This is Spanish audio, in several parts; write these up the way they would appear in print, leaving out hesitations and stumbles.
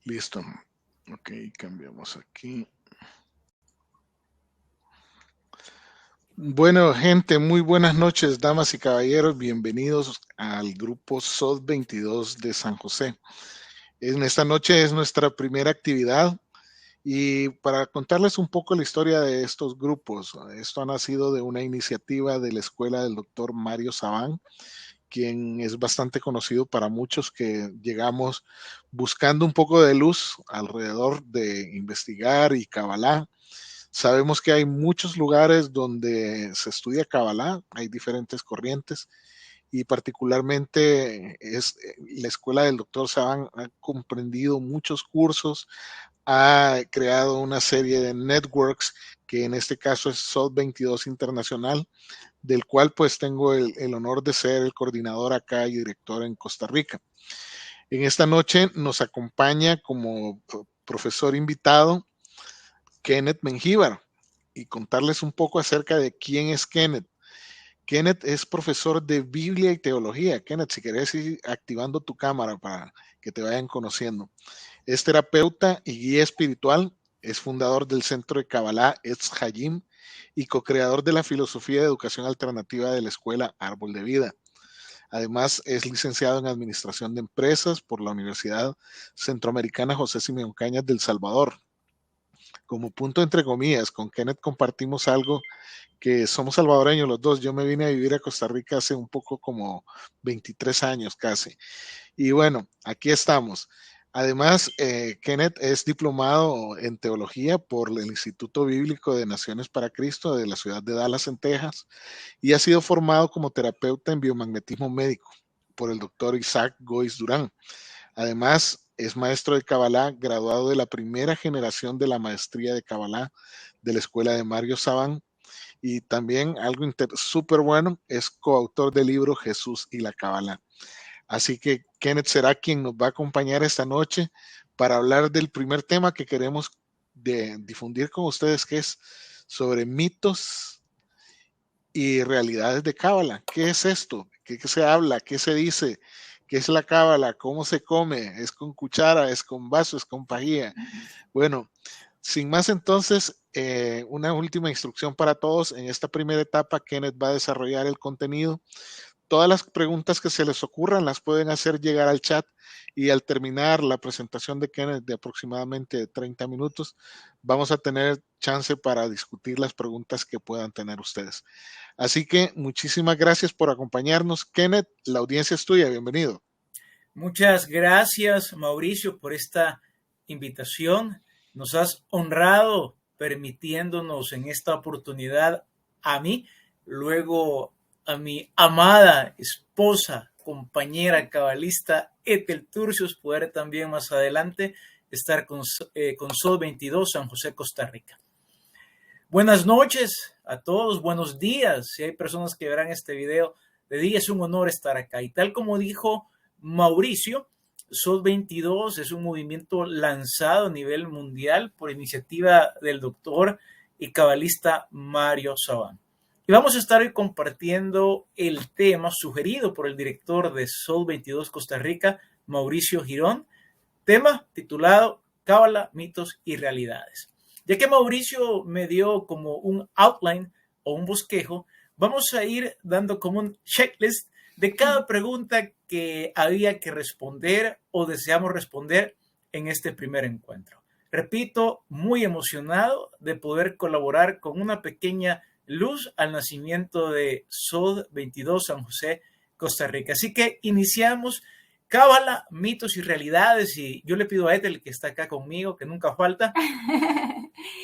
Listo. Ok, cambiamos aquí. Bueno, gente, muy buenas noches, damas y caballeros. Bienvenidos al grupo SOD 22 de San José. En esta noche es nuestra primera actividad y para contarles un poco la historia de estos grupos, esto ha nacido de una iniciativa de la escuela del doctor Mario Sabán, quien es bastante conocido para muchos que llegamos buscando un poco de luz alrededor de investigar y Kabbalah. Sabemos que hay muchos lugares donde se estudia Kabbalah, hay diferentes corrientes y particularmente la escuela del doctor Saban ha comprendido muchos cursos, ha creado una serie de networks que en este caso es SOD 22 Internacional, del cual pues tengo el honor de ser el coordinador acá y director en Costa Rica. En esta noche nos acompaña como profesor invitado Kenneth Mengíbar y contarles un poco acerca de quién es Kenneth. Kenneth es profesor de Biblia y Teología. Kenneth, si querés ir activando tu cámara para que te vayan conociendo. Es terapeuta y guía espiritual. Es fundador del Centro de Kabbalah Etz Hayim y co-creador de la filosofía de educación alternativa de la escuela Árbol de Vida. Además, es licenciado en Administración de Empresas por la Universidad Centroamericana José Simeón Cañas del Salvador. Como punto entre comillas, con Kenneth compartimos algo que somos salvadoreños los dos. Yo me vine a vivir a Costa Rica hace un poco como 23 años casi. Y bueno, aquí estamos. Además, Kenneth es diplomado en teología por el Instituto Bíblico de Naciones para Cristo de la ciudad de Dallas, en Texas, y ha sido formado como terapeuta en biomagnetismo médico por el doctor Isaac Gois Durán. Además, es maestro de Kabbalah, graduado de la primera generación de la maestría de Kabbalah de la escuela de Mario Sabán. Y también algo súper bueno, es coautor del libro Jesús y la Kabbalah. Así que Kenneth será quien nos va a acompañar esta noche para hablar del primer tema que queremos difundir con ustedes, que es sobre mitos y realidades de Cábala. ¿Qué es esto? ¿Qué se habla? ¿Qué se dice? ¿Qué es la Cábala? ¿Cómo se come? ¿Es con cuchara? ¿Es con vaso? ¿Es con pajilla? Bueno, sin más entonces, una última instrucción para todos. En esta primera etapa, Kenneth va a desarrollar el contenido. Todas las preguntas que se les ocurran las pueden hacer llegar al chat y al terminar la presentación de Kenneth de aproximadamente 30 minutos, vamos a tener chance para discutir las preguntas que puedan tener ustedes. Así que muchísimas gracias por acompañarnos. Kenneth, la audiencia es tuya. Bienvenido. Muchas gracias, Mauricio, por esta invitación. Nos has honrado permitiéndonos en esta oportunidad a mí, luego a mi amada esposa, compañera cabalista Ethel Turcios, poder también más adelante estar con Sol 22 San José, Costa Rica. Buenas noches a todos, buenos días. Si hay personas que verán este video de día, es un honor estar acá. Y tal como dijo Mauricio, SOD 22 es un movimiento lanzado a nivel mundial por iniciativa del doctor y cabalista Mario Sabán. Y vamos a estar hoy compartiendo el tema sugerido por el director de SOD 22 Costa Rica, Mauricio Girón, tema titulado Cábala, mitos y realidades. Ya que Mauricio me dio como un outline o un bosquejo, vamos a ir dando como un checklist de cada pregunta que había que responder o deseamos responder en este primer encuentro. Repito, muy emocionado de poder colaborar con una pequeña luz al nacimiento de SOD 22 San José, Costa Rica. Así que iniciamos Cábala, mitos y realidades. Y yo le pido a Ethel, que está acá conmigo, que nunca falta,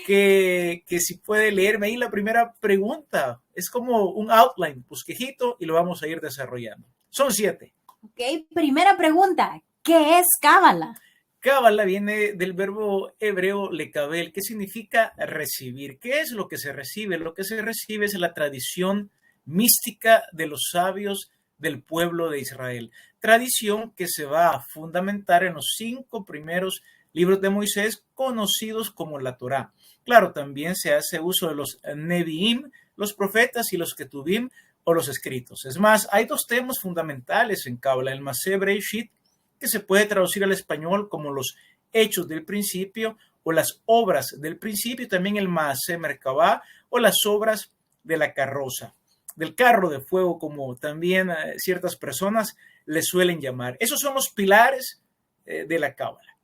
que si puede leerme ahí la primera pregunta. Es como un outline, bosquejito, y lo vamos a ir desarrollando. Son 7. Ok, primera pregunta. ¿Qué es Cábala? Cábala viene del verbo hebreo lekabel, que significa recibir. ¿Qué es lo que se recibe? Lo que se recibe es la tradición mística de los sabios del pueblo de Israel. Tradición que se va a fundamentar en los 5 primeros libros de Moisés, conocidos como la Torá. Claro, también se hace uso de los Nevi'im, los profetas, y los Ketuvim, o los escritos. Es más, hay 2 temas fundamentales en Cábala: el Maseh Bereshit, que se puede traducir al español como los hechos del principio o las obras del principio, también el Maaseh Merkabah o las obras de la carroza, del carro de fuego, como también ciertas personas le suelen llamar. Esos son los pilares de la Cábala.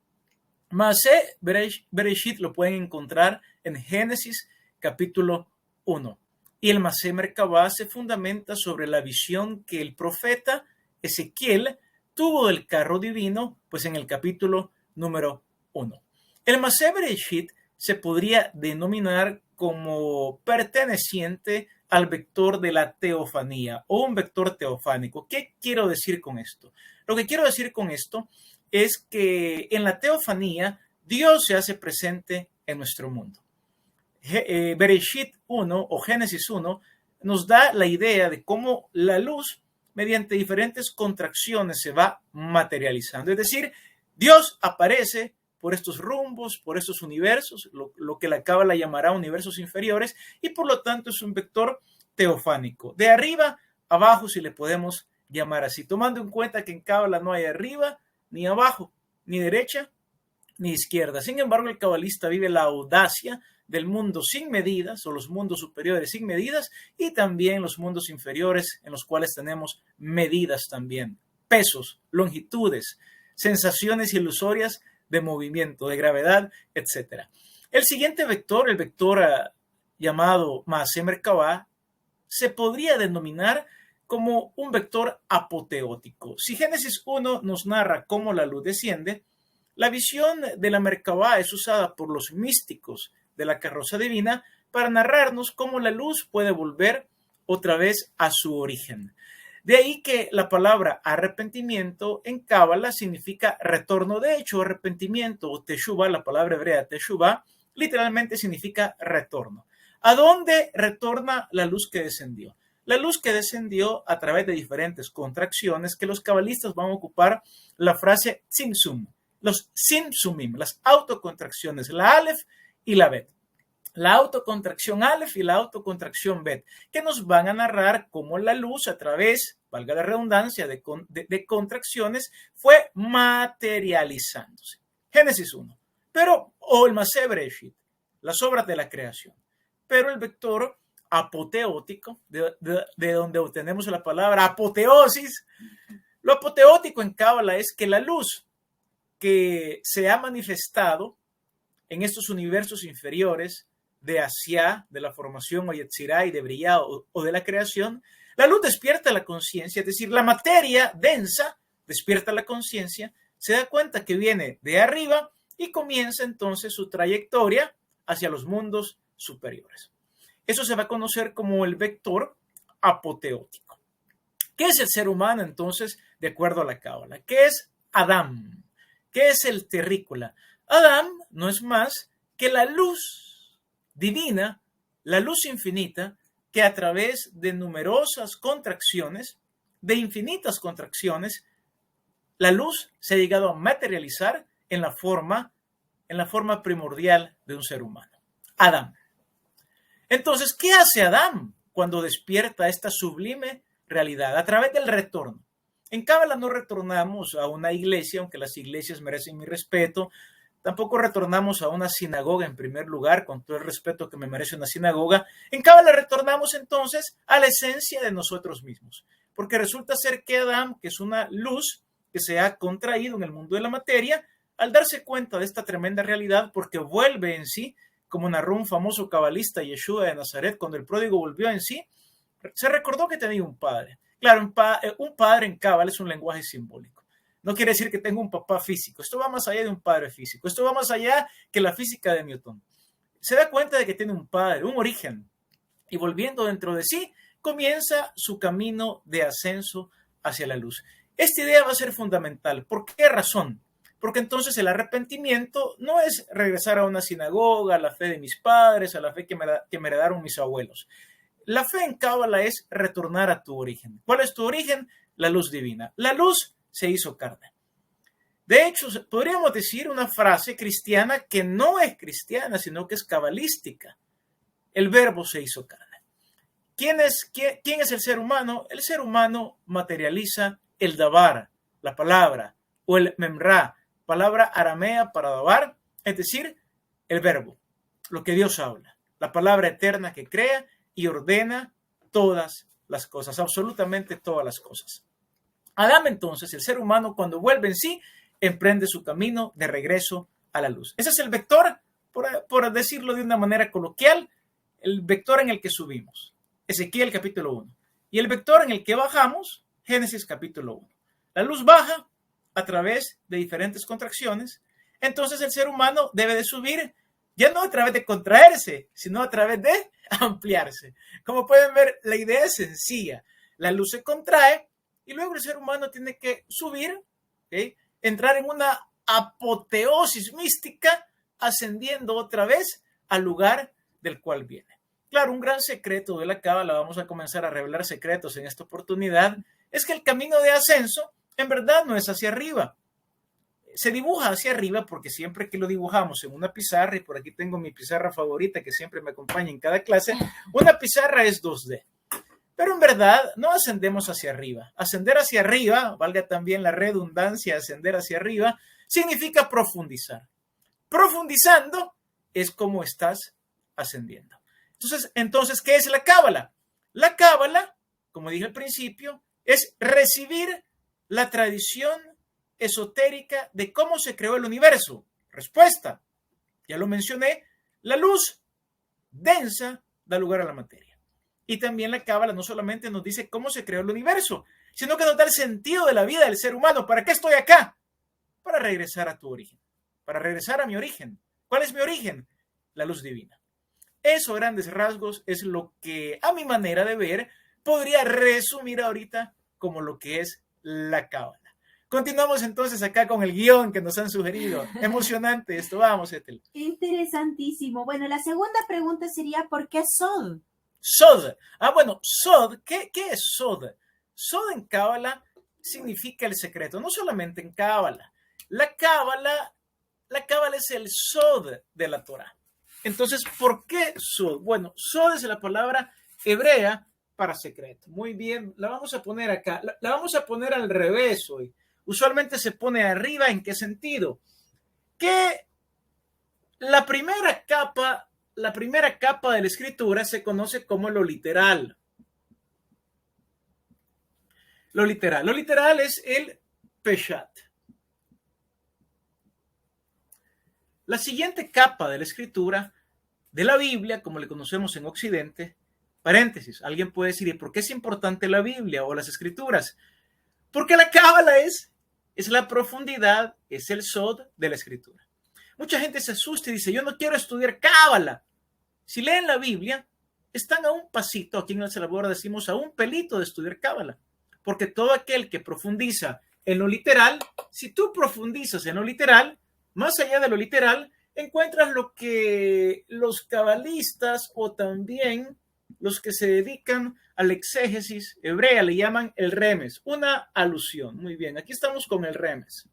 Maaseh Bereshit lo pueden encontrar en Génesis capítulo 1. Y el Maaseh Merkabah se fundamenta sobre la visión que el profeta Ezequiel tuvo del carro divino, pues en el capítulo número 1. El Maaseh Bereshit se podría denominar como perteneciente al vector de la teofanía o un vector teofánico. ¿Qué quiero decir con esto? Lo que quiero decir con esto es que en la teofanía Dios se hace presente en nuestro mundo. Bereshit 1 o Génesis 1 nos da la idea de cómo la luz, mediante diferentes contracciones, se va materializando. Es decir, Dios aparece por estos rumbos, por estos universos, lo que la Cábala llamará universos inferiores, y por lo tanto es un vector teofánico. De arriba abajo, si le podemos llamar así, tomando en cuenta que en Cábala no hay arriba ni abajo, ni derecha ni izquierda. Sin embargo, el cabalista vive la audacia del mundo sin medidas, o los mundos superiores sin medidas, y también los mundos inferiores, en los cuales tenemos medidas también, pesos, longitudes, sensaciones ilusorias de movimiento, de gravedad, etc. El siguiente vector, el vector llamado Maaseh Merkabah, se podría denominar como un vector apoteótico. Si Génesis 1 nos narra cómo la luz desciende, la visión de la Merkabah es usada por los místicos de la carroza divina para narrarnos cómo la luz puede volver otra vez a su origen. De ahí que la palabra arrepentimiento en Cábala significa retorno. De hecho, arrepentimiento o teshuvah, la palabra hebrea teshuvah, literalmente significa retorno. ¿A dónde retorna la luz que descendió? La luz que descendió a través de diferentes contracciones que los cabalistas van a ocupar la frase tzimtzum, los tzimtzumim, las autocontracciones, la Aleph y la Bet. La autocontracción Aleph y la autocontracción Bet, que nos van a narrar cómo la luz a través, valga la redundancia, de contracciones, fue materializándose. Génesis 1. O el Maaseh Bereshit, las obras de la creación. Pero el vector apoteótico, de donde obtenemos la palabra apoteosis, lo apoteótico en Cábala es que la luz que se ha manifestado en estos universos inferiores de Asiá, de la formación o Yetzirah y de Briá o de la creación, la luz despierta la conciencia, es decir, la materia densa despierta la conciencia, se da cuenta que viene de arriba y comienza entonces su trayectoria hacia los mundos superiores. Eso se va a conocer como el vector apoteótico. ¿Qué es el ser humano entonces de acuerdo a la Cábala? ¿Qué es Adán? ¿Qué es el terrícola? Adán no es más que la luz divina, la luz infinita, que a través de numerosas contracciones, de infinitas contracciones, la luz se ha llegado a materializar en la forma primordial de un ser humano, Adán. Entonces, ¿qué hace Adán cuando despierta esta sublime realidad? A través del retorno. En Cábala no retornamos a una iglesia, aunque las iglesias merecen mi respeto. Tampoco retornamos a una sinagoga en primer lugar, con todo el respeto que me merece una sinagoga. En Cábala retornamos entonces a la esencia de nosotros mismos. Porque resulta ser que Adán, que es una luz que se ha contraído en el mundo de la materia, al darse cuenta de esta tremenda realidad, porque vuelve en sí, como narró un famoso cabalista, Yeshua de Nazaret, cuando el pródigo volvió en sí, se recordó que tenía un padre. Claro, un padre en Cábala es un lenguaje simbólico. No quiere decir que tenga un papá físico. Esto va más allá de un padre físico. Esto va más allá que la física de Newton. Se da cuenta de que tiene un padre, un origen. Y volviendo dentro de sí, comienza su camino de ascenso hacia la luz. Esta idea va a ser fundamental. ¿Por qué razón? Porque entonces el arrepentimiento no es regresar a una sinagoga, a la fe de mis padres, a la fe que me heredaron mis abuelos. La fe en Cábala es retornar a tu origen. ¿Cuál es tu origen? La luz divina. La luz se hizo carne. De hecho, podríamos decir una frase cristiana que no es cristiana, sino que es cabalística. El verbo se hizo carne. ¿Quién es el ser humano? El ser humano materializa el davar, la palabra, o el memra, palabra aramea para dabar, es decir, el verbo, lo que Dios habla, la palabra eterna que crea y ordena todas las cosas, absolutamente todas las cosas. Adán, entonces, el ser humano, cuando vuelve en sí, emprende su camino de regreso a la luz. Ese es el vector, por decirlo de una manera coloquial, el vector en el que subimos, Ezequiel capítulo 1. Y el vector en el que bajamos, Génesis capítulo 1. La luz baja a través de diferentes contracciones, entonces el ser humano debe de subir, ya no a través de contraerse, sino a través de ampliarse. Como pueden ver, la idea es sencilla. La luz se contrae y luego el ser humano tiene que subir, ¿okay? Entrar en una apoteosis mística, ascendiendo otra vez al lugar del cual viene. Claro, un gran secreto de la Cábala, vamos a comenzar a revelar secretos en esta oportunidad, es que el camino de ascenso en verdad no es hacia arriba. Se dibuja hacia arriba porque siempre que lo dibujamos en una pizarra, y por aquí tengo mi pizarra favorita que siempre me acompaña en cada clase, una pizarra es 2D. Pero en verdad no ascendemos hacia arriba. Ascender hacia arriba, valga también la redundancia, ascender hacia arriba, significa profundizar. Profundizando es como estás ascendiendo. Entonces, ¿qué es la Cábala? La Cábala, como dije al principio, es recibir la tradición esotérica de cómo se creó el universo. Respuesta, ya lo mencioné, la luz densa da lugar a la materia. Y también la Cábala no solamente nos dice cómo se creó el universo, sino que nos da el sentido de la vida del ser humano. ¿Para qué estoy acá? Para regresar a tu origen, para regresar a mi origen. ¿Cuál es mi origen? La luz divina. Eso, a grandes rasgos, es lo que, a mi manera de ver, podría resumir ahorita como lo que es la Cábala. Continuamos entonces acá con el guión que nos han sugerido. Emocionante esto. Vamos, Ethel. Interesantísimo. Bueno, la segunda pregunta sería, ¿por qué Sod? Sod. Bueno, Sod. ¿Qué es Sod? Sod en Cábala significa el secreto, no solamente en Cábala. La Cábala es el Sod de la Torá. Entonces, ¿por qué Sod? Bueno, Sod es la palabra hebrea para secreto. Muy bien, la vamos a poner acá. La vamos a poner al revés hoy. Usualmente se pone arriba. ¿En qué sentido? Que la primera capa de la escritura se conoce como lo literal. Lo literal es el Peshat. La siguiente capa de la escritura, de la Biblia, como le conocemos en Occidente, paréntesis, alguien puede decir, ¿y por qué es importante la Biblia o las escrituras? Porque la Cábala es la profundidad, es el Sod de la escritura. Mucha gente se asusta y dice, yo no quiero estudiar Cábala. Si leen la Biblia, están a un pasito, aquí en El Salvador decimos a un pelito de estudiar Cábala. Porque todo aquel que profundiza en lo literal, si tú profundizas en lo literal, más allá de lo literal, encuentras lo que los cabalistas o también los que se dedican a la exégesis hebrea le llaman el remes, una alusión. Muy bien, aquí estamos con el remes.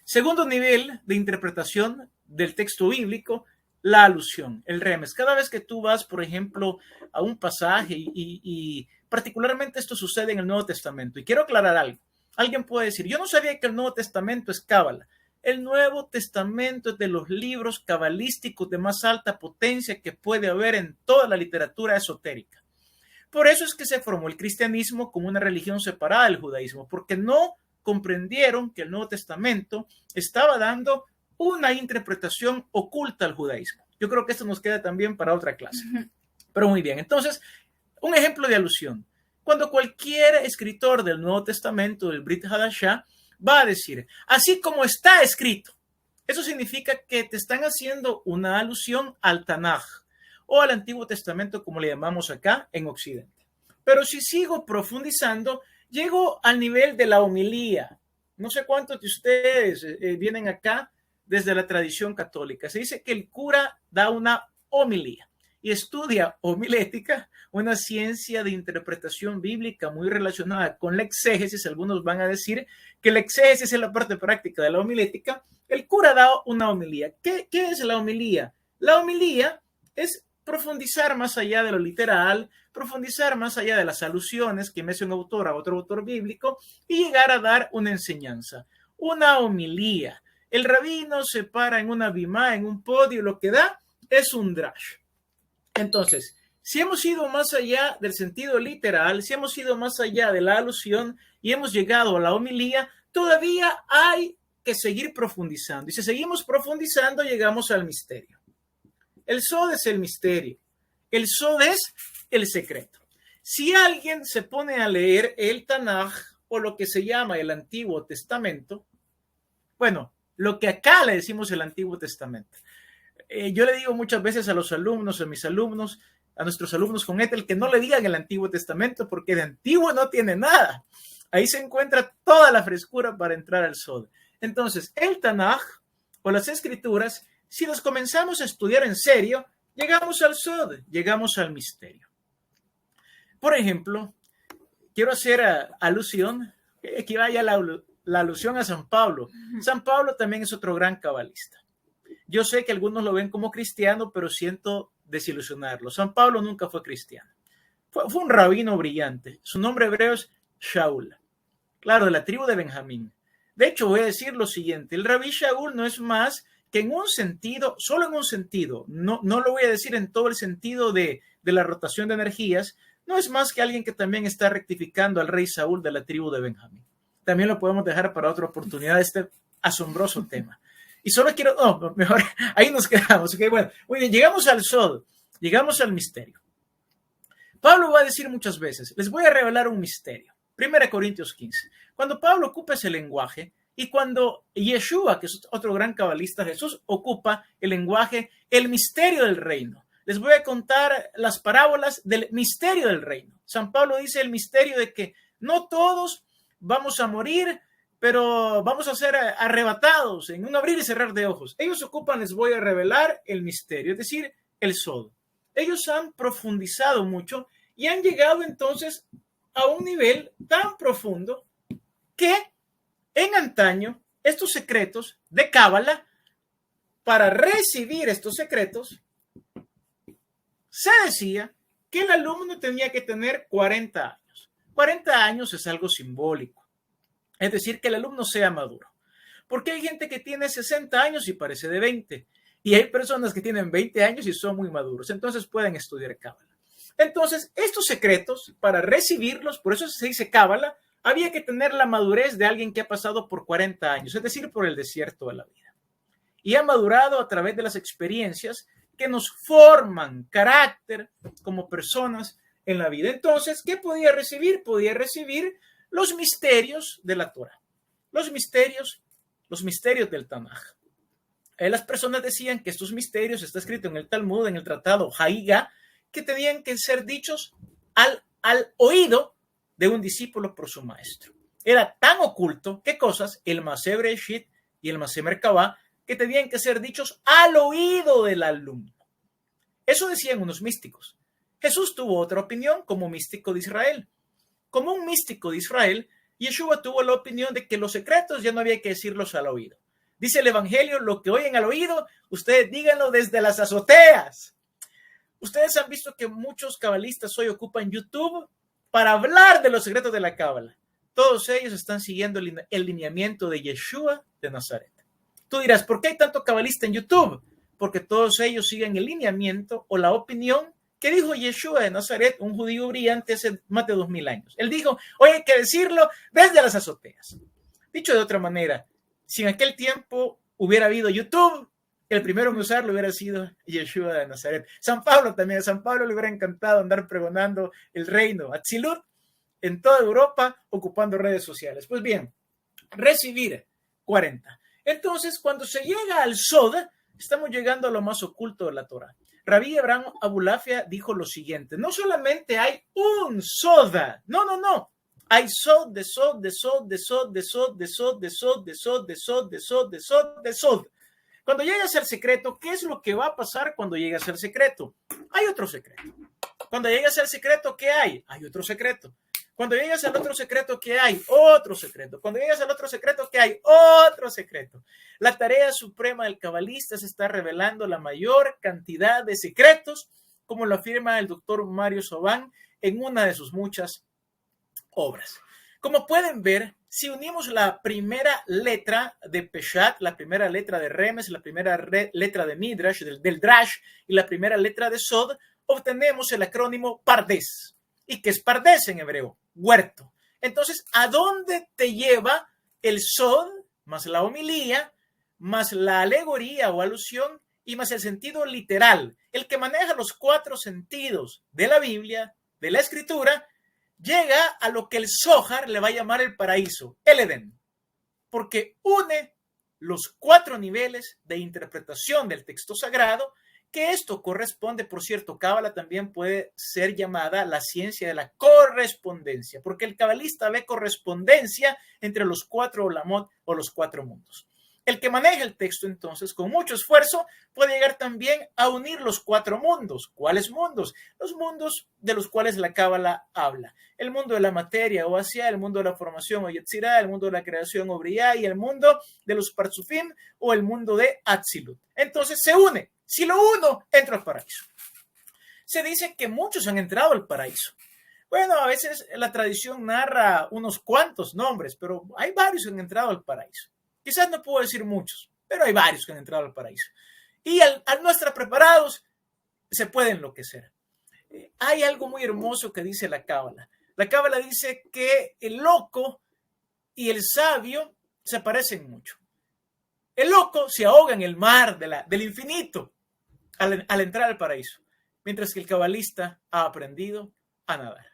Segundo nivel de interpretación del texto bíblico, la alusión, el remes. Cada vez que tú vas, por ejemplo, a un pasaje y particularmente esto sucede en el Nuevo Testamento. Y quiero aclarar algo. Alguien puede decir, yo no sabía que el Nuevo Testamento es Cábala. El Nuevo Testamento es de los libros cabalísticos de más alta potencia que puede haber en toda la literatura esotérica. Por eso es que se formó el cristianismo como una religión separada del judaísmo, porque no comprendieron que el Nuevo Testamento estaba dando una interpretación oculta al judaísmo. Yo creo que esto nos queda también para otra clase. Pero muy bien, entonces, un ejemplo de alusión. Cuando cualquier escritor del Nuevo Testamento, del Brit Hadashah, va a decir, así como está escrito, eso significa que te están haciendo una alusión al Tanaj o al Antiguo Testamento, como le llamamos acá en Occidente. Pero si sigo profundizando, llego al nivel de la homilía. No sé cuántos de ustedes vienen acá desde la tradición católica. Se dice que el cura da una homilía y estudia homilética, una ciencia de interpretación bíblica muy relacionada con la exégesis. Algunos van a decir que la exégesis es la parte práctica de la homilética. El cura da una homilía. ¿Qué es la homilía? La homilía es profundizar más allá de lo literal, profundizar más allá de las alusiones que me hace un autor a otro autor bíblico y llegar a dar una enseñanza. una homilía. El rabino se para en una bimá, en un podio, lo que da es un drash. Entonces, si hemos ido más allá del sentido literal, si hemos ido más allá de la alusión y hemos llegado a la homilía, todavía hay que seguir profundizando. Y si seguimos profundizando, llegamos al misterio. El sod es el misterio. El sod es el secreto. Si alguien se pone a leer el Tanaj o lo que se llama el Antiguo Testamento, bueno, lo que acá le decimos el Antiguo Testamento. Yo le digo muchas veces a los alumnos, a mis alumnos, a nuestros alumnos con Ethel, que no le digan el Antiguo Testamento porque de antiguo no tiene nada. Ahí se encuentra toda la frescura para entrar al Sod. Entonces, el Tanaj o las Escrituras, si los comenzamos a estudiar en serio, llegamos al Sod, llegamos al misterio. Por ejemplo, quiero hacer alusión, aquí vaya la alusión a San Pablo. San Pablo también es otro gran cabalista. Yo sé que algunos lo ven como cristiano, pero siento desilusionarlo. San Pablo nunca fue cristiano. Fue un rabino brillante. Su nombre hebreo es Shaul. Claro, de la tribu de Benjamín. De hecho, voy a decir lo siguiente. El rabí Shaul no es más que en un sentido, solo en un sentido, no lo voy a decir en todo el sentido de la rotación de energías, no es más que alguien que también está rectificando al rey Saúl de la tribu de Benjamín. También lo podemos dejar para otra oportunidad, este asombroso tema. Y solo quiero, no, mejor, ahí nos quedamos. Okay, bueno, muy bien, llegamos al Sod, llegamos al misterio. Pablo va a decir muchas veces, les voy a revelar un misterio. 1 Corintios 15. Cuando Pablo ocupa ese lenguaje y cuando Yeshua, que es otro gran cabalista, Jesús, ocupa el lenguaje, el misterio del reino. Les voy a contar las parábolas del misterio del reino. San Pablo dice el misterio de que no todos vamos a morir, pero vamos a ser arrebatados en un abrir y cerrar de ojos. Ellos ocupan, les voy a revelar el misterio, es decir, el Sod. Ellos han profundizado mucho y han llegado entonces a un nivel tan profundo que en antaño estos secretos de Cábala, para recibir estos secretos, se decía que el alumno tenía que tener 40 años. 40 años es algo simbólico. Es decir, que el alumno sea maduro. Porque hay gente que tiene 60 años y parece de 20. Y hay personas que tienen 20 años y son muy maduros. Entonces pueden estudiar Cábala. Entonces, estos secretos, para recibirlos, por eso se dice Cábala, había que tener la madurez de alguien que ha pasado por 40 años, es decir, por el desierto de la vida. Y ha madurado a través de las experiencias que nos forman carácter como personas en la vida. Entonces, ¿qué podía recibir? Podía recibir los misterios de la Torah, los misterios del Tanaj. Las personas decían que estos misterios, está escrito en el Talmud, en el tratado Haiga, que tenían que ser dichos al oído de un discípulo por su maestro. Era tan oculto, ¿qué cosas? El Maseh Bereshit y el Maseh Merkabah, que tenían que ser dichos al oído del alumno. Eso decían unos místicos. Jesús tuvo otra opinión como místico de Israel. Como un místico de Israel, Yeshua tuvo la opinión de que los secretos ya no había que decirlos al oído. Dice el Evangelio, lo que oyen al oído, ustedes díganlo desde las azoteas. Ustedes han visto que muchos cabalistas hoy ocupan YouTube para hablar de los secretos de la Cábala. Todos ellos están siguiendo el lineamiento de Yeshua de Nazaret. Tú dirás, ¿por qué hay tanto cabalista en YouTube? Porque todos ellos siguen el lineamiento o la opinión que dijo Yeshua de Nazaret, un judío brillante hace más de 2000 años. Él dijo, hoy hay que decirlo desde las azoteas. Dicho de otra manera, si en aquel tiempo hubiera habido YouTube, el primero en usarlo hubiera sido Yeshua de Nazaret. San Pablo también, a San Pablo le hubiera encantado andar pregonando el reino, Atzilut, en toda Europa, ocupando redes sociales. Pues bien, recibir 40. Entonces, cuando se llega al Sod, estamos llegando a lo más oculto de la Torah. Rabí Abraham Abulafia dijo lo siguiente, no solamente hay un Soda, no. Hay Sod, de Sod, de Sod, de Sod, de Sod, de Sod, de Sod, de Sod, de Sod, de Sod, de Sod, de Sod. Cuando llegas al secreto, ¿qué es lo que va a pasar cuando llegas al secreto? Hay otro secreto. Cuando llegas al secreto, ¿qué hay? Hay otro secreto. Cuando llegas al otro secreto, ¿qué hay? Otro secreto. Cuando llegas al otro secreto, ¿qué hay? Otro secreto. La tarea suprema del cabalista es estar revelando la mayor cantidad de secretos, como lo afirma el doctor Mario Sobán en una de sus muchas obras. Como pueden ver, si unimos la primera letra de Peshat, la primera letra de Remes, la primera letra de Midrash, del Drash, y la primera letra de Sod, obtenemos el acrónimo Pardes. ¿Y qué es Pardes en hebreo? Huerto. Entonces, ¿a dónde te lleva el Sod, más la homilía, más la alegoría o alusión, y más el sentido literal? El que maneja los 4 sentidos de la Biblia, de la Escritura, llega a lo que el Zohar le va a llamar el paraíso, el Edén, porque une los 4 niveles de interpretación del texto sagrado, que esto corresponde, por cierto, Cábala también puede ser llamada la ciencia de la correspondencia, porque el cabalista ve correspondencia entre los 4 olamot o los 4 mundos. El que maneja el texto, entonces, con mucho esfuerzo, puede llegar también a unir los 4 mundos. ¿Cuáles mundos? Los mundos de los cuales la Cábala habla. El mundo de la materia, o Asiá, el mundo de la formación, o Yetzirá, el mundo de la creación, o Briá, y el mundo de los Partzufim, o el mundo de Atzilut. Entonces se une. Si lo uno, entro al paraíso. Se dice que muchos han entrado al paraíso. Bueno, a veces la tradición narra unos cuantos nombres, pero hay varios que han entrado al paraíso. Quizás no puedo decir muchos, pero hay varios que han entrado al paraíso. Y al no estar preparados, se puede enloquecer. Hay algo muy hermoso que dice la Cábala. La Cábala dice que el loco y el sabio se parecen mucho. El loco se ahoga en el mar del infinito al entrar al paraíso, mientras que el cabalista ha aprendido a nadar.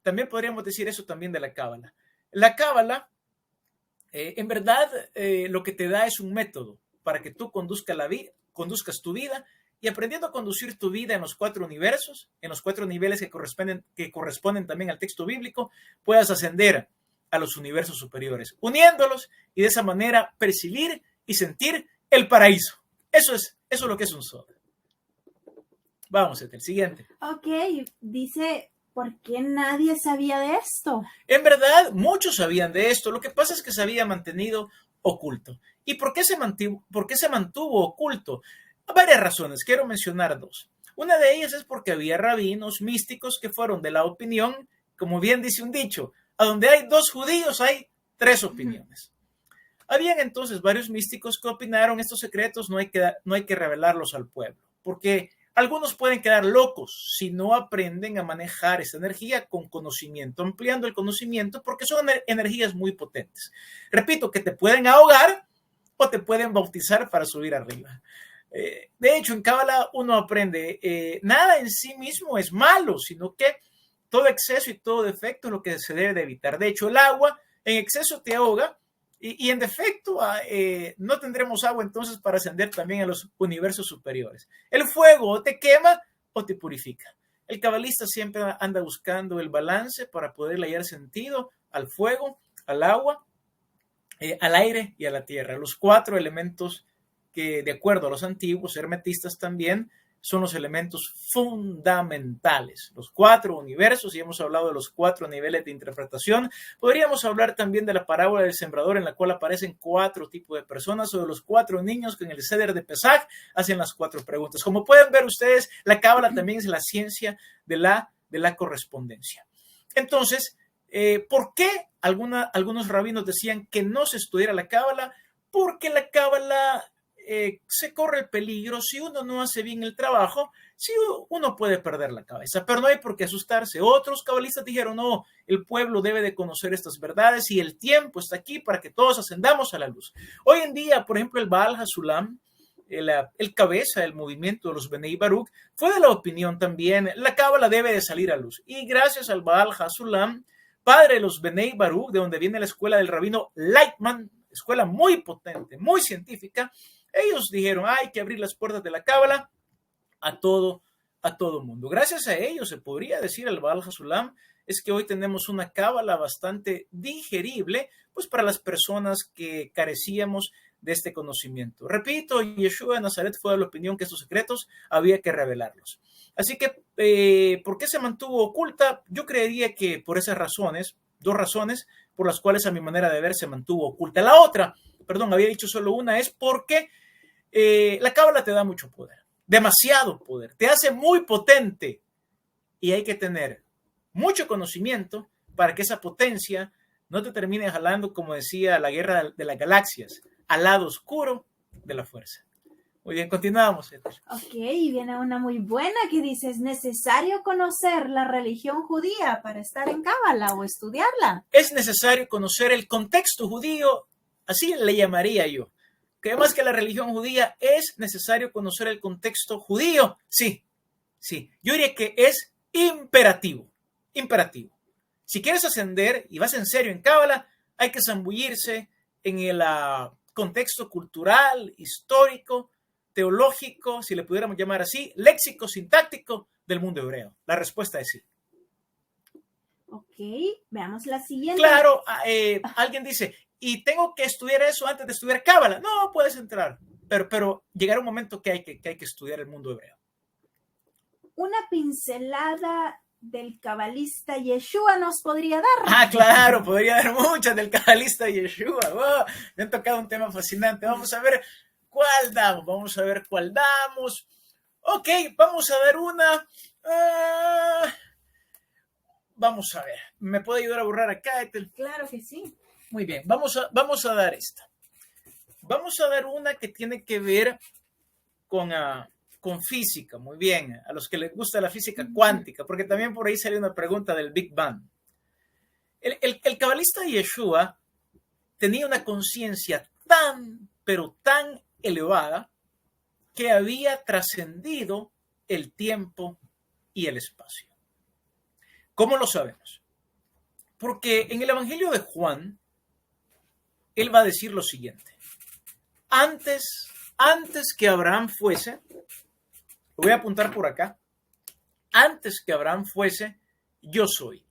También podríamos decir eso también de la Cábala. La Cábala, en verdad, lo que te da es un método para que tú conduzcas tu vida, y aprendiendo a conducir tu vida en los 4 universos, en los 4 niveles que corresponden también al texto bíblico, puedas ascender a los universos superiores, uniéndolos y de esa manera percibir y sentir el paraíso. Eso es lo que es un Sod. Vamos, el siguiente. Ok, dice, ¿por qué nadie sabía de esto? En verdad, muchos sabían de esto. Lo que pasa es que se había mantenido oculto. ¿Y por qué se mantuvo oculto? Varias razones, quiero mencionar 2. Una de ellas es porque había rabinos místicos que fueron de la opinión, como bien dice un dicho, a donde hay 2 judíos hay 3 opiniones. Habían entonces varios místicos que opinaron estos secretos no hay que revelarlos al pueblo, porque algunos pueden quedar locos si no aprenden a manejar esa energía con conocimiento, ampliando el conocimiento, porque son energías muy potentes. Repito, que te pueden ahogar o te pueden bautizar para subir arriba. De hecho, en Cábala uno aprende, nada en sí mismo es malo, sino que todo exceso y todo defecto es lo que se debe de evitar. De hecho, el agua en exceso te ahoga y en defecto no tendremos agua entonces para ascender también a los universos superiores. El fuego o te quema o te purifica. El cabalista siempre anda buscando el balance para poder hallar sentido al fuego, al agua, al aire y a la tierra. Los 4 elementos que, de acuerdo a los antiguos hermetistas también, son los elementos fundamentales. Los 4 universos, y hemos hablado de los 4 niveles de interpretación. Podríamos hablar también de la parábola del sembrador, en la cual aparecen 4 tipos de personas, o de los 4 niños que en el Seder de Pesach hacen las 4 preguntas. Como pueden ver ustedes, la Cábala también es la ciencia de la correspondencia. Entonces, ¿por qué algunos rabinos decían que no se estudiara la Cábala? Porque la Cábala se corre el peligro, si uno no hace bien el trabajo, si uno puede perder la cabeza, pero no hay por qué asustarse. Otros cabalistas dijeron, no, el pueblo debe de conocer estas verdades y el tiempo está aquí para que todos ascendamos a la luz. Hoy en día, por ejemplo, el Baal Hasulam, el cabeza del movimiento de los Benei Baruch, fue de la opinión también, la Cábala debe de salir a luz. Y gracias al Baal Hasulam, padre de los Benei Baruch, de donde viene la escuela del rabino Lightman, escuela muy potente, muy científica, ellos dijeron, hay que abrir las puertas de la Cábala a todo mundo. Gracias a ellos, se podría decir, al Baal Hasulam, es que hoy tenemos una Cábala bastante digerible, pues para las personas que carecíamos de este conocimiento. Repito, Yeshua de Nazaret fue de la opinión que estos secretos había que revelarlos. Así que, ¿por qué se mantuvo oculta? Yo creería que por esas razones, 2 razones, por las cuales a mi manera de ver se mantuvo oculta. La otra, había dicho solo una, es porque la Cábala te da mucho poder, demasiado poder, te hace muy potente y hay que tener mucho conocimiento para que esa potencia no te termines jalando, como decía la Guerra de las Galaxias, al lado oscuro de la fuerza. Muy bien, continuamos. Ok, viene una muy buena que dice, ¿es necesario conocer la religión judía para estar en Cábala o estudiarla? Es necesario conocer el contexto judío, así le llamaría yo. Que más que la religión judía, es necesario conocer el contexto judío. Sí, sí. Yo diría que es imperativo. Imperativo. Si quieres ascender y vas en serio en Cábala, hay que zambullirse en el contexto cultural, histórico, teológico, si le pudiéramos llamar así, léxico, sintáctico del mundo hebreo. La respuesta es sí. Ok, veamos la siguiente. Claro, alguien dice, y tengo que estudiar eso antes de estudiar Cábala. No, puedes entrar, pero llegará un momento que hay que estudiar el mundo hebreo. Una pincelada del cabalista Yeshua nos podría dar. Ah, claro, podría dar muchas del cabalista Yeshua. Oh, me han tocado un tema fascinante. Vamos a ver cuál damos. Vamos a ver cuál damos. Ok, vamos a ver una. Vamos a ver. ¿Me puede ayudar a borrar acá, Ethel? Claro que sí. Muy bien, vamos a dar esta. Vamos a dar una que tiene que ver con física, muy bien, a los que les gusta la física cuántica, porque también por ahí salió una pregunta del Big Bang. El cabalista Yeshua tenía una conciencia pero tan elevada, que había trascendido el tiempo y el espacio. ¿Cómo lo sabemos? Porque en el Evangelio de Juan, él va a decir lo siguiente. Antes que Abraham fuese, lo voy a apuntar por acá, antes que Abraham fuese, yo soy.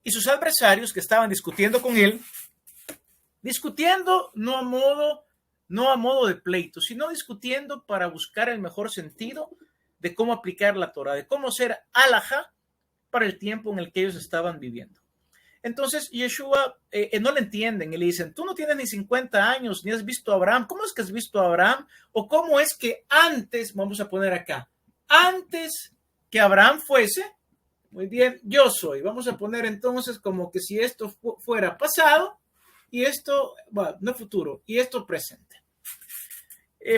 Y sus adversarios que estaban discutiendo con él, discutiendo no a modo de pleito, sino discutiendo para buscar el mejor sentido de cómo aplicar la Torah, de cómo ser alajá para el tiempo en el que ellos estaban viviendo. Entonces Yeshua no le entienden y le dicen, tú no tienes ni 50 años, ni has visto a Abraham. ¿Cómo es que has visto a Abraham? ¿O cómo es que antes, vamos a poner acá, antes que Abraham fuese, muy bien, yo soy. Vamos a poner entonces como que si esto fuera pasado y esto, bueno, no futuro, y esto presente.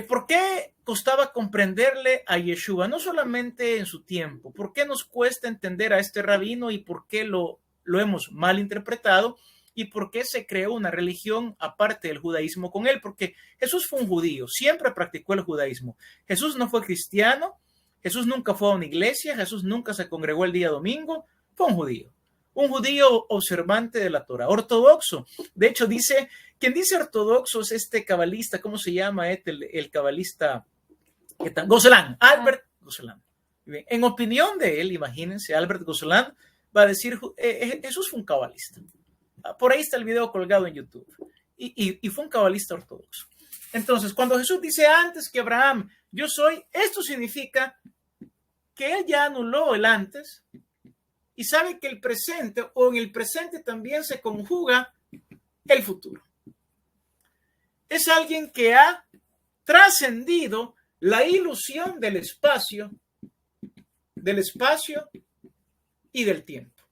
¿Por qué costaba comprenderle a Yeshua? No solamente en su tiempo. ¿Por qué nos cuesta entender a este rabino y por qué lo hemos mal interpretado? ¿Y por qué se creó una religión aparte del judaísmo con él? Porque Jesús fue un judío, siempre practicó el judaísmo. Jesús no fue cristiano, Jesús nunca fue a una iglesia, Jesús nunca se congregó el día domingo, fue un judío observante de la Torah, ortodoxo. De hecho, dice, quien dice ortodoxo es este cabalista, ¿cómo se llama el cabalista? Gozlán, Albert Gozlán. En opinión de él, imagínense, Albert Gozlán va a decir, Jesús fue un cabalista. Por ahí está el video colgado en YouTube. Y fue un cabalista ortodoxo. Entonces, cuando Jesús dice antes que Abraham, yo soy, esto significa que él ya anuló el antes y sabe que el presente, o en el presente también se conjuga el futuro. Es alguien que ha trascendido la ilusión del espacio y del tiempo.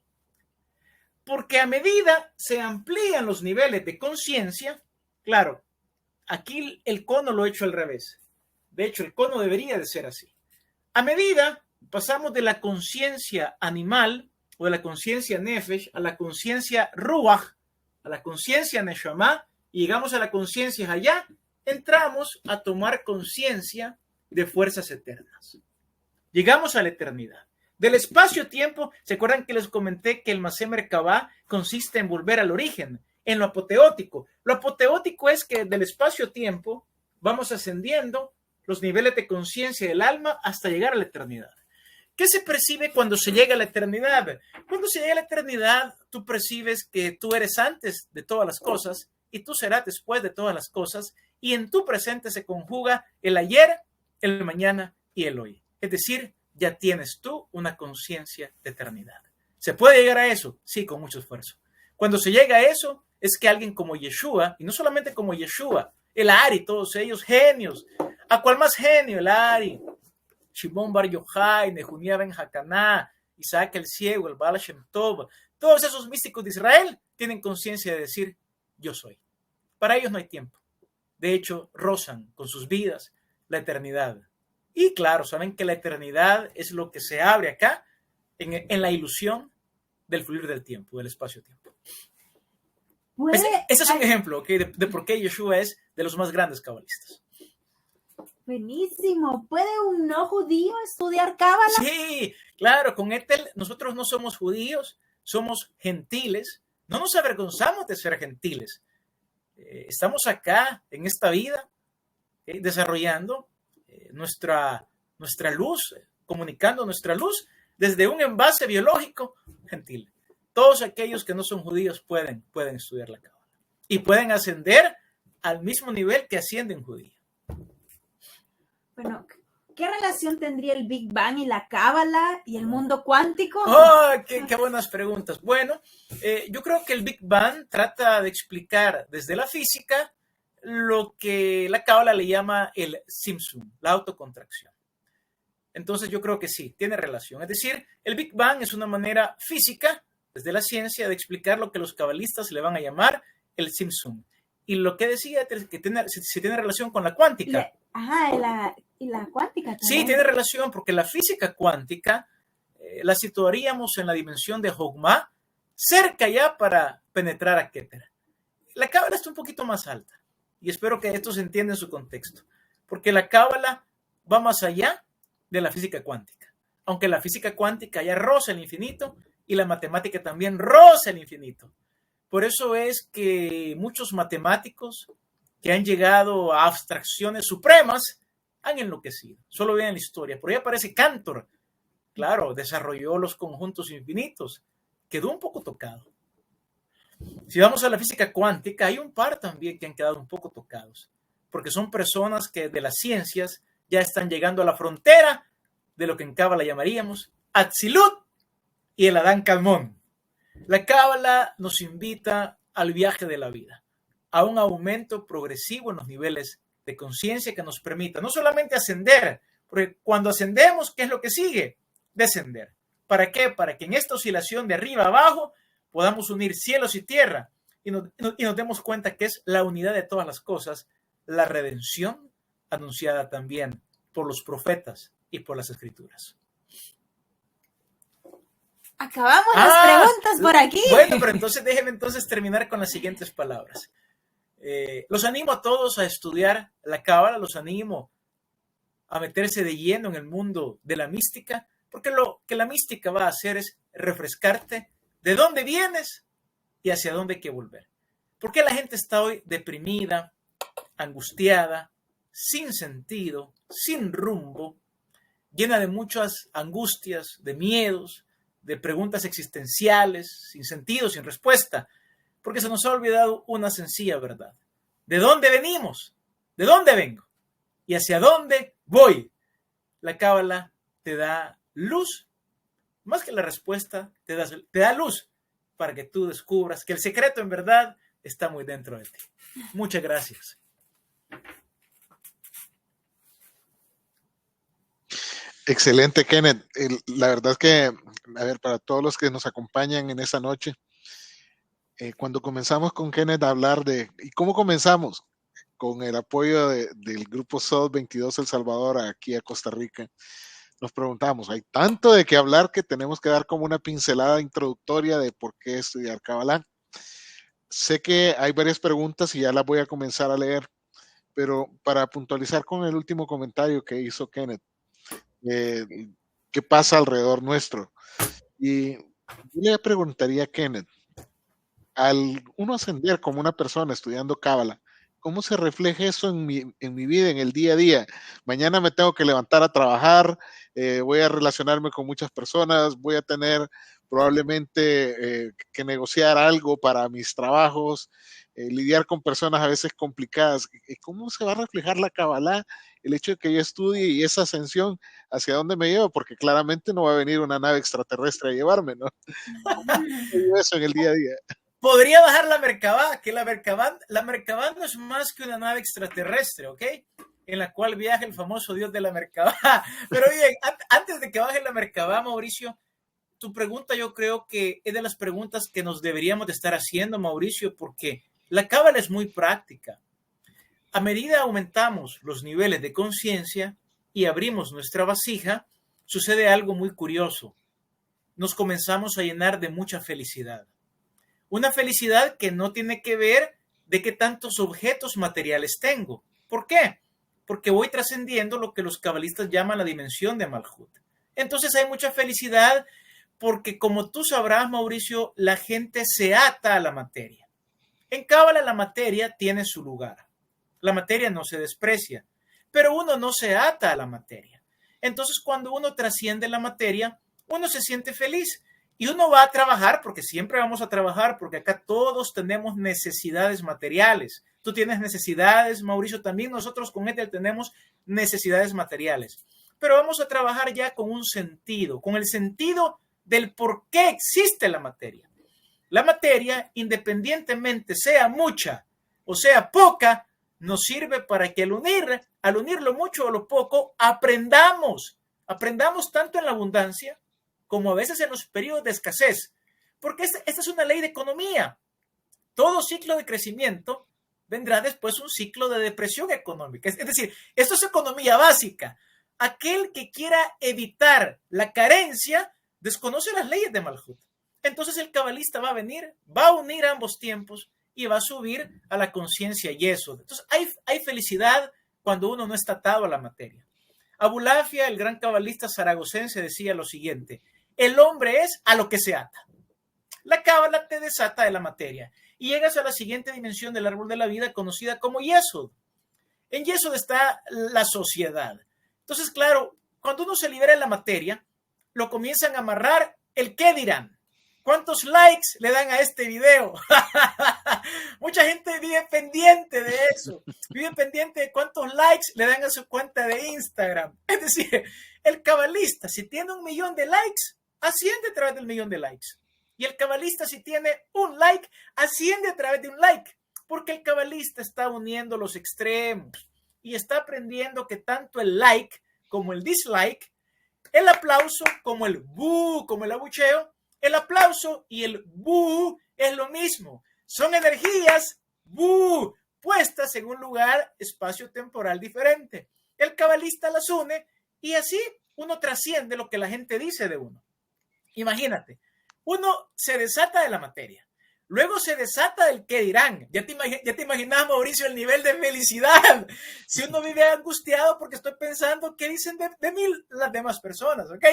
Porque a medida se amplían los niveles de conciencia, claro, aquí el cono lo he hecho al revés. De hecho, el cono debería de ser así. A medida pasamos de la conciencia animal o de la conciencia nefesh a la conciencia ruach, a la conciencia neshama, y llegamos a la conciencia hayá, entramos a tomar conciencia de fuerzas eternas. Llegamos a la eternidad. Del espacio-tiempo, ¿se acuerdan que les comenté que el Masé Merkabah consiste en volver al origen, en lo apoteótico? Lo apoteótico es que del espacio-tiempo vamos ascendiendo los niveles de conciencia del alma hasta llegar a la eternidad. ¿Qué se percibe cuando se llega a la eternidad? Cuando se llega a la eternidad, tú percibes que tú eres antes de todas las cosas y tú serás después de todas las cosas, y en tu presente se conjuga el ayer, el mañana y el hoy. Es decir, ya tienes tú una conciencia de eternidad. ¿Se puede llegar a eso? Sí, con mucho esfuerzo. Cuando se llega a eso, es que alguien como Yeshua, y no solamente como Yeshua, el Ari, todos ellos genios. ¿A cuál más genio? El Ari, Shimon Bar Yochai, Nehunia Ben Hacaná, Isaac el Ciego, el Baal Shem Tov, todos esos místicos de Israel, tienen conciencia de decir, yo soy. Para ellos no hay tiempo. De hecho, rozan con sus vidas la eternidad. Y claro, saben que la eternidad es lo que se abre acá en la ilusión del fluir del tiempo, del espacio-tiempo. Ese es un ejemplo, ¿okay? de por qué Yeshua es de los más grandes cabalistas. Buenísimo. ¿Puede un no judío estudiar cábala? Sí, claro, con Ethel nosotros no somos judíos, somos gentiles. No nos avergonzamos de ser gentiles. Estamos acá en esta vida desarrollando nuestra luz, comunicando nuestra luz desde un envase biológico gentil. Todos aquellos que no son judíos pueden estudiar la cábala y pueden ascender al mismo nivel que ascienden judíos. Bueno, ¿qué relación tendría el Big Bang y la cábala y el mundo cuántico? ¡Oh, qué buenas preguntas! Bueno, yo creo que el Big Bang trata de explicar desde la física lo que la cábala le llama el Tzimtzum, la autocontracción. Entonces yo creo que sí, tiene relación. Es decir, el Big Bang es una manera física, desde la ciencia, de explicar lo que los cabalistas le van a llamar el Tzimtzum. Y lo que decía que si tiene relación con la cuántica. Y la cuántica también. Sí, tiene relación porque la física cuántica la situaríamos en la dimensión de Jochma, cerca ya para penetrar a Keter. La cábala está un poquito más alta y espero que esto se entienda en su contexto, porque la cábala va más allá de la física cuántica, aunque la física cuántica ya roza el infinito y la matemática también roza el infinito. Por eso es que muchos matemáticos que han llegado a abstracciones supremas han enloquecido. Solo vean la historia. Por ahí aparece Cantor. Claro, desarrolló los conjuntos infinitos. Quedó un poco tocado. Si vamos a la física cuántica, hay un par también que han quedado un poco tocados. Porque son personas que de las ciencias ya están llegando a la frontera de lo que en cábala llamaríamos Atzilut y el Adán Calmón. La cábala nos invita al viaje de la vida, a un aumento progresivo en los niveles de conciencia que nos permita no solamente ascender, porque cuando ascendemos, ¿qué es lo que sigue? Descender. ¿Para qué? Para que en esta oscilación de arriba a abajo podamos unir cielos y tierra y nos demos cuenta que es la unidad de todas las cosas, la redención anunciada también por los profetas y por las escrituras. Acabamos las preguntas por aquí. Bueno, pero déjenme terminar con las siguientes palabras. Los animo a todos a estudiar la cábala, los animo a meterse de lleno en el mundo de la mística, porque lo que la mística va a hacer es refrescarte de dónde vienes y hacia dónde hay que volver. ¿Por qué la gente está hoy deprimida, angustiada, sin sentido, sin rumbo, llena de muchas angustias, de miedos, de preguntas existenciales, sin sentido, sin respuesta? Porque se nos ha olvidado una sencilla verdad. ¿De dónde venimos? ¿De dónde vengo? ¿Y hacia dónde voy? La cábala te da luz, más que la respuesta, te da luz para que tú descubras que el secreto en verdad está muy dentro de ti. Muchas gracias. Excelente, Kenneth. La verdad es que, para todos los que nos acompañan en esta noche, cuando comenzamos con Kenneth a hablar ¿y cómo comenzamos? Con el apoyo del grupo SOD 22 El Salvador aquí a Costa Rica, nos preguntamos, hay tanto de qué hablar que tenemos que dar como una pincelada introductoria de por qué estudiar Kabbalah. Sé que hay varias preguntas y ya las voy a comenzar a leer, pero para puntualizar con el último comentario que hizo Kenneth, ¿qué pasa alrededor nuestro? Y yo le preguntaría a Kenneth, al uno ascender como una persona estudiando Kabbalah, ¿cómo se refleja eso en mi vida, en el día a día? Mañana me tengo que levantar a trabajar, voy a relacionarme con muchas personas, voy a tener probablemente que negociar algo para mis trabajos, lidiar con personas a veces complicadas. ¿Cómo se va a reflejar la Kabbalah, el hecho de que yo estudie y esa ascensión, hacia dónde me lleva? Porque claramente no va a venir una nave extraterrestre a llevarme, ¿no? Eso en el día a día. Podría bajar la Merkabah, que la Merkabah no es más que una nave extraterrestre, ¿ok? En la cual viaja el famoso dios de la Merkabah. Pero bien, antes de que baje la Merkabah, Mauricio, tu pregunta yo creo que es de las preguntas que nos deberíamos de estar haciendo, Mauricio, porque la cábala es muy práctica. A medida aumentamos los niveles de conciencia y abrimos nuestra vasija, sucede algo muy curioso. Nos comenzamos a llenar de mucha felicidad. Una felicidad que no tiene que ver de qué tantos objetos materiales tengo. ¿Por qué? Porque voy trascendiendo lo que los cabalistas llaman la dimensión de Malhut. Entonces hay mucha felicidad porque, como tú sabrás, Mauricio, la gente se ata a la materia. En cábala la materia tiene su lugar. La materia no se desprecia, pero uno no se ata a la materia. Entonces, cuando uno trasciende la materia, uno se siente feliz y uno va a trabajar, porque siempre vamos a trabajar, porque acá todos tenemos necesidades materiales. Tú tienes necesidades, Mauricio, también nosotros con Ethel tenemos necesidades materiales. Pero vamos a trabajar ya con un sentido, con el sentido del por qué existe la materia. La materia, independientemente sea mucha o sea poca, nos sirve para que al unir lo mucho o lo poco, aprendamos tanto en la abundancia como a veces en los periodos de escasez. Porque esta es una ley de economía. Todo ciclo de crecimiento vendrá después un ciclo de depresión económica. Es decir, esto es economía básica. Aquel que quiera evitar la carencia desconoce las leyes de Malhut. Entonces el cabalista va a venir, va a unir ambos tiempos y va a subir a la conciencia Yesod. Entonces hay felicidad cuando uno no está atado a la materia. Abulafia, el gran cabalista zaragozense, decía lo siguiente: el hombre es a lo que se ata. La cábala te desata de la materia y llegas a la siguiente dimensión del árbol de la vida conocida como Yesod. En Yesod está la sociedad. Entonces, claro, cuando uno se libera de la materia, lo comienzan a amarrar el qué dirán. ¿Cuántos likes le dan a este video? Mucha gente vive pendiente de eso. Vive pendiente de cuántos likes le dan a su cuenta de Instagram. Es decir, el cabalista, si tiene 1 millón de likes, asciende a través del 1 millón de likes. Y el cabalista, si tiene 1 like, asciende a través de 1 like. Porque el cabalista está uniendo los extremos y está aprendiendo que tanto el like como el dislike, el aplauso como el boo, como el abucheo, el aplauso y el boo es lo mismo. Son energías boo puestas en un lugar espacio-temporal diferente. El cabalista las une y así uno trasciende lo que la gente dice de uno. Imagínate, uno se desata de la materia. Luego se desata del qué dirán. Ya te imaginas, Mauricio, el nivel de felicidad. Si uno vive angustiado porque estoy pensando qué dicen de mí las demás personas, ¿ok?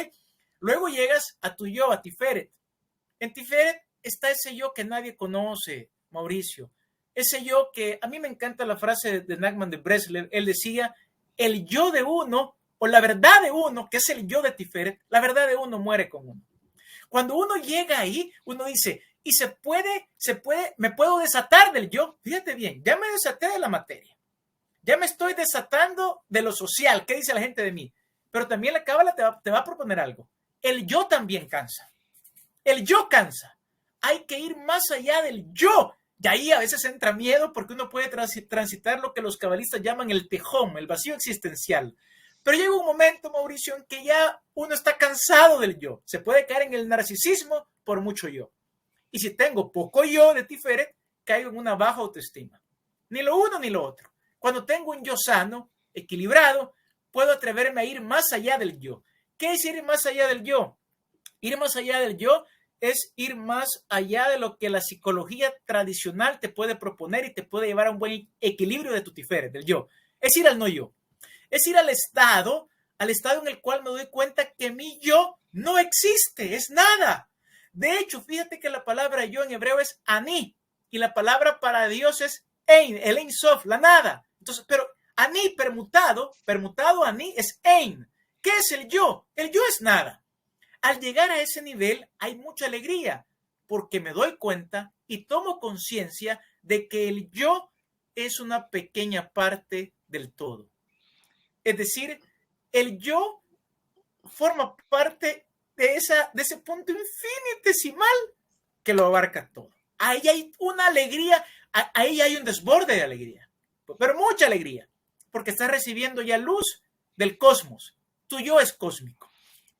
Luego llegas a tu yo, a Tiferet. En Tiferet está ese yo que nadie conoce, Mauricio. Ese yo que, a mí me encanta la frase de Nachman de Breslev. Él decía, el yo de uno, o la verdad de uno, que es el yo de Tiferet, la verdad de uno muere con uno. Cuando uno llega ahí, uno dice, y me puedo desatar del yo. Fíjate bien, ya me desaté de la materia. Ya me estoy desatando de lo social. ¿Qué dice la gente de mí? Pero también la cábala te va a proponer algo. El yo también cansa. El yo cansa. Hay que ir más allá del yo. Y ahí a veces entra miedo porque uno puede transitar lo que los cabalistas llaman el tejón, el vacío existencial. Pero llega un momento, Mauricio, en que ya uno está cansado del yo. Se puede caer en el narcisismo por mucho yo. Y si tengo poco yo de Tiferet, caigo en una baja autoestima. Ni lo uno ni lo otro. Cuando tengo un yo sano, equilibrado, puedo atreverme a ir más allá del yo. ¿Qué es ir más allá del yo? Ir más allá del yo es ir más allá de lo que la psicología tradicional te puede proponer y te puede llevar a un buen equilibrio de tu Tiferet, del yo. Es ir al no yo. Es ir al estado en el cual me doy cuenta que mi yo no existe, es nada. De hecho, fíjate que la palabra yo en hebreo es ani y la palabra para Dios es ein, el Ein Sof, la nada. Entonces, pero ani permutado ani es ein. ¿Qué es el yo? El yo es nada. Al llegar a ese nivel hay mucha alegría porque me doy cuenta y tomo conciencia de que el yo es una pequeña parte del todo. Es decir, el yo forma parte de ese punto infinitesimal que lo abarca todo. Ahí hay una alegría, ahí hay un desborde de alegría, pero mucha alegría, porque estás recibiendo ya luz del cosmos. Tu yo es cósmico.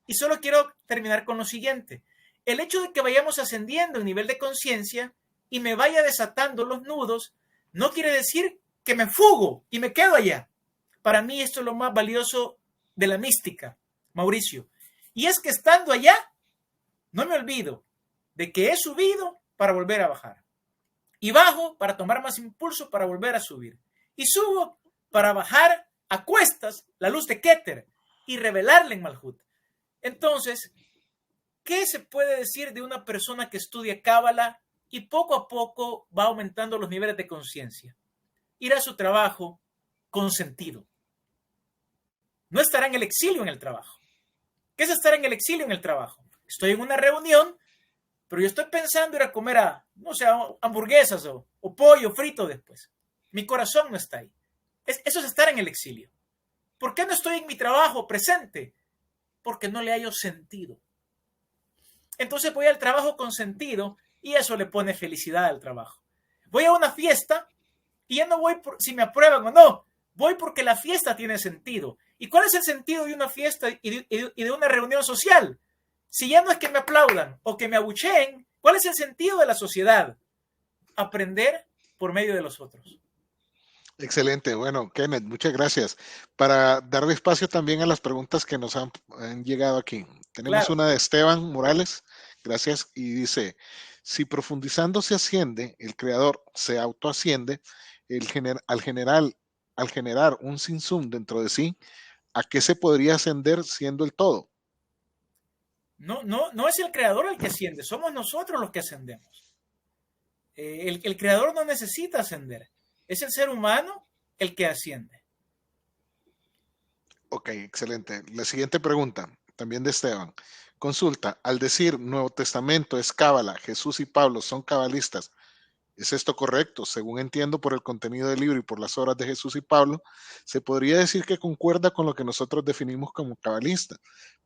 Y solo quiero terminar con lo siguiente. el hecho de que vayamos ascendiendo en nivel de conciencia y me vaya desatando los nudos, no quiere decir que me fugo y me quedo allá. Para mí esto es lo más valioso de la mística, Mauricio. Y es que estando allá, no me olvido de que he subido para volver a bajar. Y bajo para tomar más impulso para volver a subir. Y subo para bajar a cuestas la luz de Keter y revelarla en Malhut. Entonces, ¿qué se puede decir de una persona que estudia Cábala y poco a poco va aumentando los niveles de conciencia? Ir a su trabajo con sentido. No estará en el exilio en el trabajo. ¿Qué es estar en el exilio en el trabajo? Estoy en una reunión, pero yo estoy pensando ir a comer hamburguesas o pollo frito después. Mi corazón no está ahí. Eso es estar en el exilio. ¿Por qué no estoy en mi trabajo presente? Porque no le hallo sentido. Entonces voy al trabajo con sentido y eso le pone felicidad al trabajo. Voy a una fiesta y ya no voy por si me aprueban o no. Voy porque la fiesta tiene sentido. ¿Y cuál es el sentido de una fiesta y de una reunión social? Si ya no es que me aplaudan o que me abucheen, ¿cuál es el sentido de la sociedad? Aprender por medio de los otros. Excelente. Bueno, Kenneth, muchas gracias. Para darle espacio también a las preguntas que nos han llegado aquí. Tenemos Claro. una de Esteban Morales, gracias, y dice, si profundizando se asciende, el creador se autoasciende, al generar un sinsum dentro de sí, ¿a qué se podría ascender siendo el todo? No es el creador el que asciende, somos nosotros los que ascendemos. El creador no necesita ascender, es el ser humano el que asciende. Ok, excelente. La siguiente pregunta, también de Esteban. Consulta, al decir Nuevo Testamento es Cábala, Jesús y Pablo son cabalistas, ¿es esto correcto? Según entiendo por el contenido del libro y por las obras de Jesús y Pablo, se podría decir que concuerda con lo que nosotros definimos como cabalista,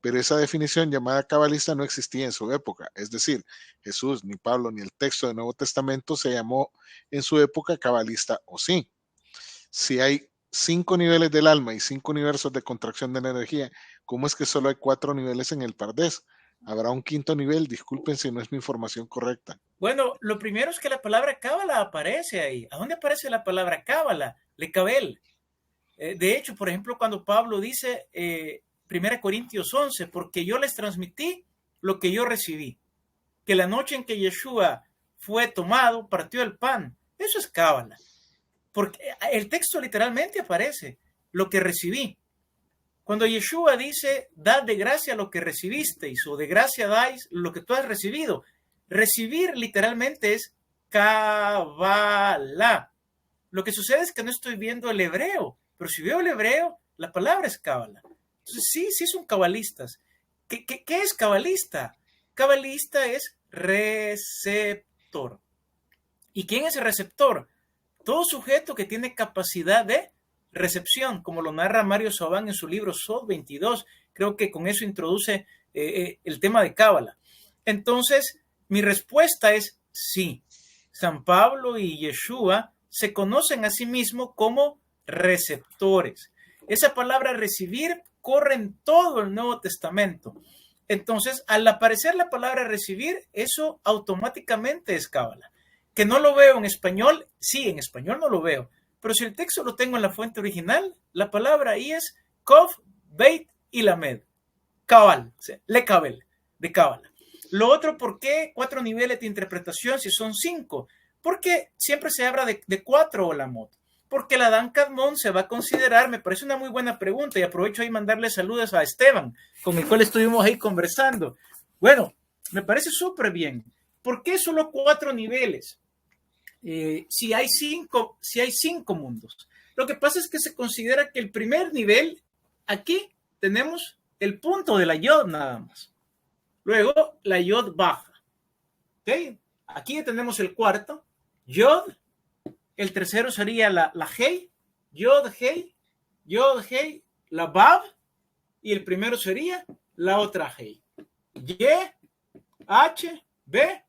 pero esa definición llamada cabalista no existía en su época. Es decir, Jesús, ni Pablo, ni el texto del Nuevo Testamento se llamó en su época cabalista, ¿o sí? Si hay 5 niveles del alma y 5 universos de contracción de la energía, ¿cómo es que solo hay 4 niveles en el Pardés? ¿Habrá un quinto nivel? Disculpen si no es mi información correcta. Bueno, lo primero es que la palabra cábala aparece ahí. ¿A dónde aparece la palabra cábala? Lecabel. De hecho, por ejemplo, cuando Pablo dice 1 Corintios 11, porque yo les transmití lo que yo recibí, que la noche en que Yeshua fue tomado, partió el pan. Eso es cábala. Porque el texto literalmente aparece, lo que recibí. Cuando Yeshua dice, dad de gracia lo que recibisteis, o de gracia dais lo que tú has recibido. Recibir literalmente es cábala. Lo que sucede es que no estoy viendo el hebreo, pero si veo el hebreo, la palabra es cábala. Entonces sí son cabalistas. ¿Qué es cabalista? Cabalista es receptor. ¿Y quién es el receptor? Todo sujeto que tiene capacidad de recepción, como lo narra Mario Sabán en su libro Sod 22. Creo que con eso introduce el tema de cábala. Entonces, mi respuesta es sí. San Pablo y Yeshua se conocen a sí mismos como receptores. Esa palabra recibir corre en todo el Nuevo Testamento. Entonces, al aparecer la palabra recibir, eso automáticamente es cábala. Que no lo veo en español, sí, en español no lo veo, pero si el texto lo tengo en la fuente original, la palabra ahí es Kov, Beit y Lamed. Cabal, Lecabel, de cábala. Lo otro, ¿por qué 4 niveles de interpretación si son 5? Porque siempre se habla de 4 olamot. Porque la Dan Kadmon se va a considerar, me parece una muy buena pregunta, y aprovecho ahí mandarle saludos a Esteban, con el cual estuvimos ahí conversando. Bueno, me parece súper bien. ¿Por qué solo 4 niveles? Si hay cinco mundos. Lo que pasa es que se considera que el primer nivel, aquí tenemos el punto de la yod nada más. Luego la yod baja. ¿Okay? Aquí tenemos el cuarto, yod. El tercero sería la hei, yod hei, la bab. Y el primero sería la otra hei. Y, H, B,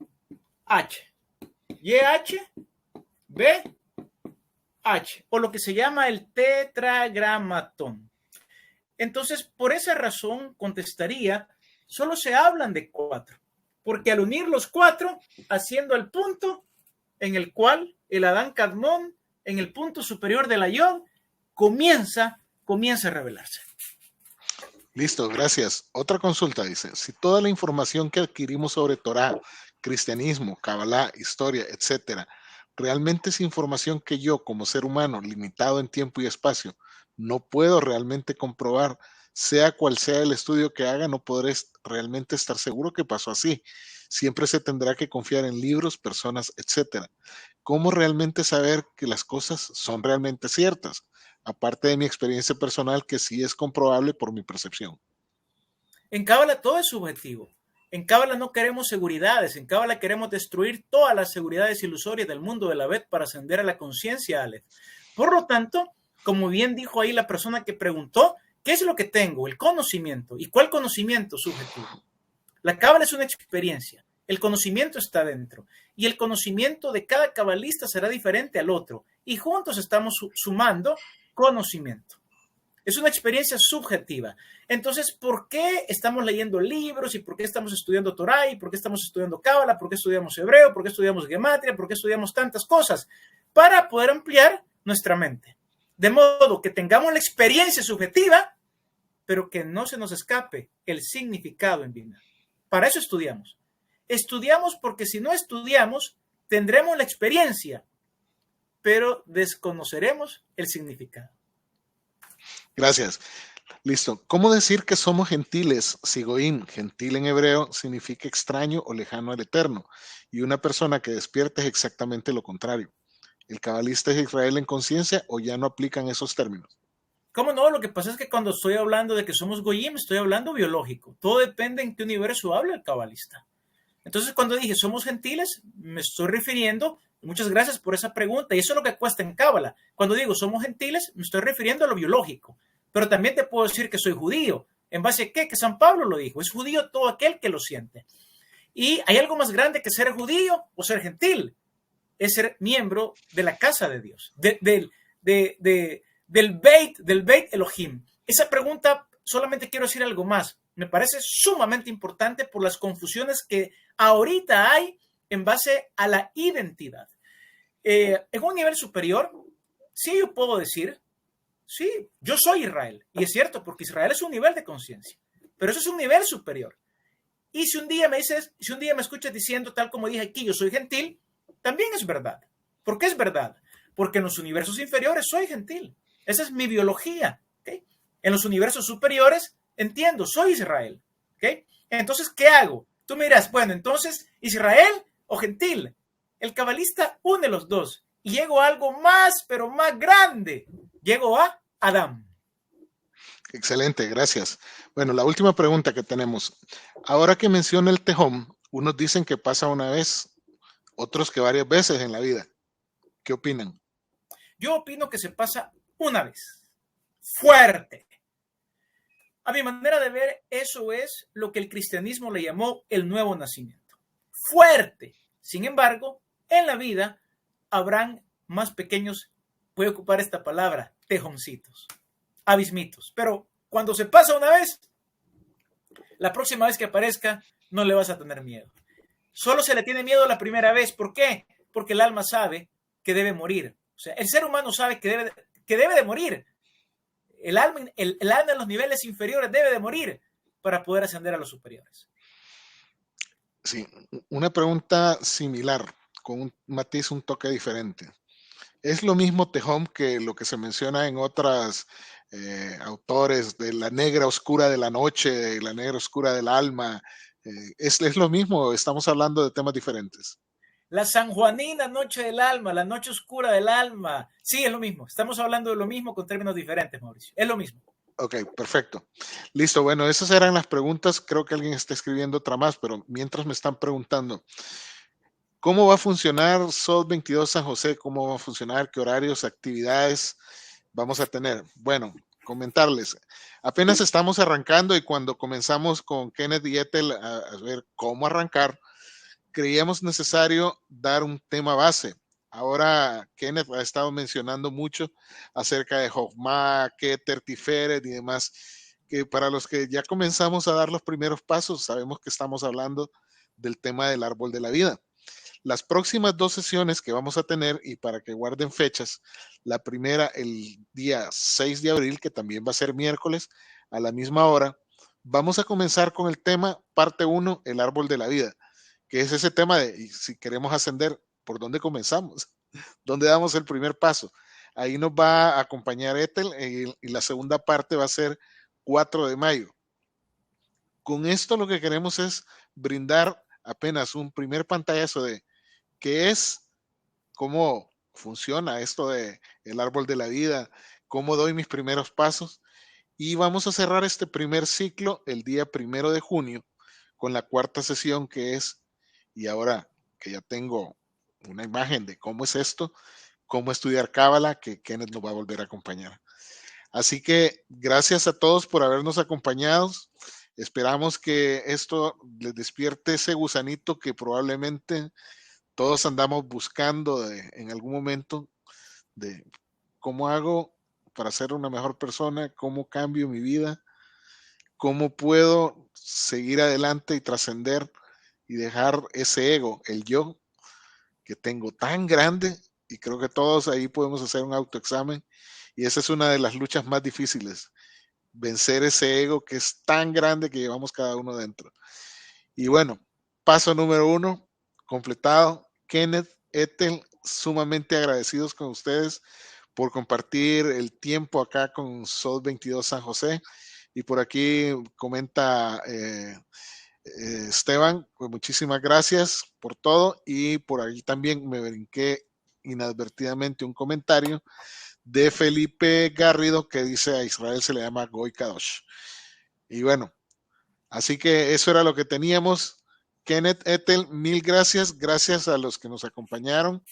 H. YH, B, H, o lo que se llama el tetragramatón. Entonces, por esa razón, contestaría, solo se hablan de 4. porque al unir los cuatro, haciendo el punto en el cual el Adán Kadmón, en el punto superior de la Yod, comienza a revelarse. Listo, gracias. Otra consulta dice, si toda la información que adquirimos sobre Torah, cristianismo, Kabbalah, historia, etcétera, realmente es información que yo, como ser humano, limitado en tiempo y espacio, no puedo realmente comprobar, sea cual sea el estudio que haga, no podré realmente estar seguro que pasó así. Siempre se tendrá que confiar en libros, personas, etcétera. ¿Cómo realmente saber que las cosas son realmente ciertas? Aparte de mi experiencia personal, que sí es comprobable por mi percepción. En Cábala todo es subjetivo. En Cábala no queremos seguridades. En Cábala queremos destruir todas las seguridades ilusorias del mundo de la Bet para ascender a la conciencia, Aleph. Por lo tanto, como bien dijo ahí la persona que preguntó, ¿qué es lo que tengo? El conocimiento. ¿Y cuál conocimiento subjetivo? La Cábala es una experiencia. El conocimiento está dentro. Y el conocimiento de cada cabalista será diferente al otro. Y juntos estamos sumando conocimiento. Es una experiencia subjetiva. Entonces, ¿por qué estamos leyendo libros? ¿Y por qué estamos estudiando Torah? ¿Y por qué estamos estudiando Cábala? ¿Por qué estudiamos hebreo? ¿Por qué estudiamos gematria? ¿Por qué estudiamos tantas cosas? Para poder ampliar nuestra mente. De modo que tengamos la experiencia subjetiva, pero que no se nos escape el significado en Binah. Para eso estudiamos. Estudiamos porque si no estudiamos, tendremos la experiencia, pero desconoceremos el significado. Gracias. Listo. ¿Cómo decir que somos gentiles si goim, gentil en hebreo, significa extraño o lejano al eterno? Y una persona que despierta es exactamente lo contrario. ¿El cabalista es Israel en conciencia o ya no aplican esos términos? ¿Cómo no? Lo que pasa es que cuando estoy hablando de que somos goyim, estoy hablando biológico. Todo depende en qué universo habla el cabalista. Entonces, cuando dije somos gentiles, me estoy refiriendo, muchas gracias por esa pregunta, y eso es lo que cuesta en Cábala. Cuando digo somos gentiles, me estoy refiriendo a lo biológico, pero también te puedo decir que soy judío. ¿En base a qué? Que San Pablo lo dijo, es judío todo aquel que lo siente. Y hay algo más grande que ser judío o ser gentil, es ser miembro de la casa de Dios, del Beit Elohim. Esa pregunta, solamente quiero decir algo más. Me parece sumamente importante por las confusiones que ahorita hay en base a la identidad. En un nivel superior, sí yo puedo decir, sí, yo soy Israel. Y es cierto, porque Israel es un nivel de conciencia. Pero eso es un nivel superior. Y si un día me escuchas diciendo, tal como dije aquí, yo soy gentil, también es verdad. ¿Por qué es verdad? Porque en los universos inferiores soy gentil. Esa es mi biología. ¿Okay? En los universos superiores, entiendo, soy Israel. ¿Okay? Entonces, ¿qué hago? Tú me dirás, bueno, entonces, ¿Israel o gentil? El cabalista une los dos. Y llego a algo más, pero más grande. Llego a Adán. Excelente, gracias. Bueno, la última pregunta que tenemos. Ahora que menciona el Tejom, unos dicen que pasa una vez, otros que varias veces en la vida. ¿Qué opinan? Yo opino que se pasa una vez. Fuerte. A mi manera de ver, eso es lo que el cristianismo le llamó el nuevo nacimiento. Fuerte. Sin embargo, en la vida habrán más pequeños, voy a ocupar esta palabra, tejoncitos, abismitos. Pero cuando se pasa una vez, la próxima vez que aparezca, no le vas a tener miedo. Solo se le tiene miedo la primera vez. ¿Por qué? Porque el alma sabe que debe morir. O sea, el ser humano sabe que debe de morir. El alma en los niveles inferiores debe de morir para poder ascender a los superiores. Sí, una pregunta similar, con un matiz, un toque diferente. ¿Es lo mismo Tejom que lo que se menciona en otras autores de la negra oscura de la noche, de la negra oscura del alma? ¿Es lo mismo o estamos hablando de temas diferentes? La sanjuanina noche del alma, la noche oscura del alma. Sí, es lo mismo. Estamos hablando de lo mismo con términos diferentes, Mauricio. Es lo mismo. Ok, perfecto. Listo, bueno, esas eran las preguntas. Creo que alguien está escribiendo otra más, pero mientras me están preguntando, ¿cómo va a funcionar SOD 22 San José? ¿Cómo va a funcionar? ¿Qué horarios, actividades vamos a tener? Bueno, comentarles. Apenas estamos arrancando y cuando comenzamos con Kenneth y Ethel a ver cómo arrancar, creíamos necesario dar un tema base. Ahora Kenneth ha estado mencionando mucho acerca de Jochma, Keter, Tiferet y demás, que para los que ya comenzamos a dar los primeros pasos, sabemos que estamos hablando del tema del árbol de la vida. Las próximas 2 sesiones que vamos a tener, y para que guarden fechas, la primera el día 6 de abril, que también va a ser miércoles a la misma hora, vamos a comenzar con el tema parte 1, el árbol de la vida, que es ese tema de y si queremos ascender, ¿por dónde comenzamos? ¿Dónde damos el primer paso? Ahí nos va a acompañar Ethel y la segunda parte va a ser 4 de mayo. Con esto lo que queremos es brindar apenas un primer pantallazo de qué es, cómo funciona esto de el árbol de la vida, cómo doy mis primeros pasos. Y vamos a cerrar este primer ciclo el día 1 de junio con la 4ª sesión, que es, y ahora que ya tengo una imagen de cómo es esto, cómo estudiar Cábala, que Kenneth nos va a volver a acompañar. Así que gracias a todos por habernos acompañado. Esperamos que esto les despierte ese gusanito que probablemente todos andamos buscando en algún momento, de cómo hago para ser una mejor persona, cómo cambio mi vida, cómo puedo seguir adelante y trascender y dejar ese ego, el yo que tengo tan grande, y creo que todos ahí podemos hacer un autoexamen, y esa es una de las luchas más difíciles, vencer ese ego que es tan grande que llevamos cada uno dentro. Y bueno, paso número 1, completado. Kenneth, Ethel, sumamente agradecidos con ustedes por compartir el tiempo acá con SOD 22 San José. Y por aquí comenta Esteban, pues muchísimas gracias por todo. Y por ahí también me brinqué inadvertidamente un comentario de Felipe Garrido que dice a Israel se le llama Goy Kadosh. Y bueno, así que eso era lo que teníamos. Kenneth, Ethel, mil gracias. Gracias a los que nos acompañaron.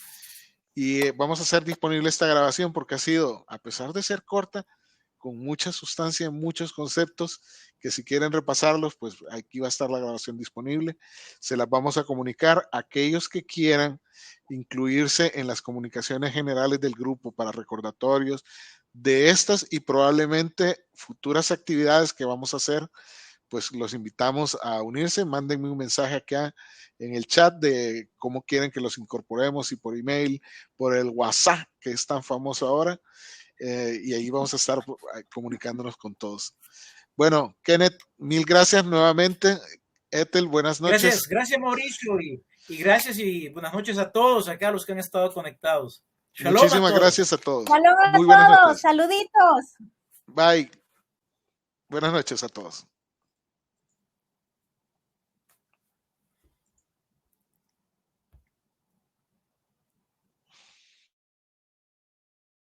Y vamos a hacer disponible esta grabación porque ha sido, a pesar de ser corta, con mucha sustancia, muchos conceptos que si quieren repasarlos, pues aquí va a estar la grabación disponible. Se las vamos a comunicar a aquellos que quieran incluirse en las comunicaciones generales del grupo para recordatorios de estas y probablemente futuras actividades que vamos a hacer. Pues los invitamos a unirse, mándenme un mensaje acá en el chat de cómo quieren que los incorporemos, y por email, por el WhatsApp, que es tan famoso ahora, y ahí vamos a estar comunicándonos con todos. Bueno, Kenneth, mil gracias nuevamente. Ethel, buenas noches. Gracias Mauricio, y gracias y buenas noches a todos acá, los que han estado conectados. Shalom. Muchísimas gracias a todos. Shalom a todos, saluditos. Bye. Buenas noches a todos.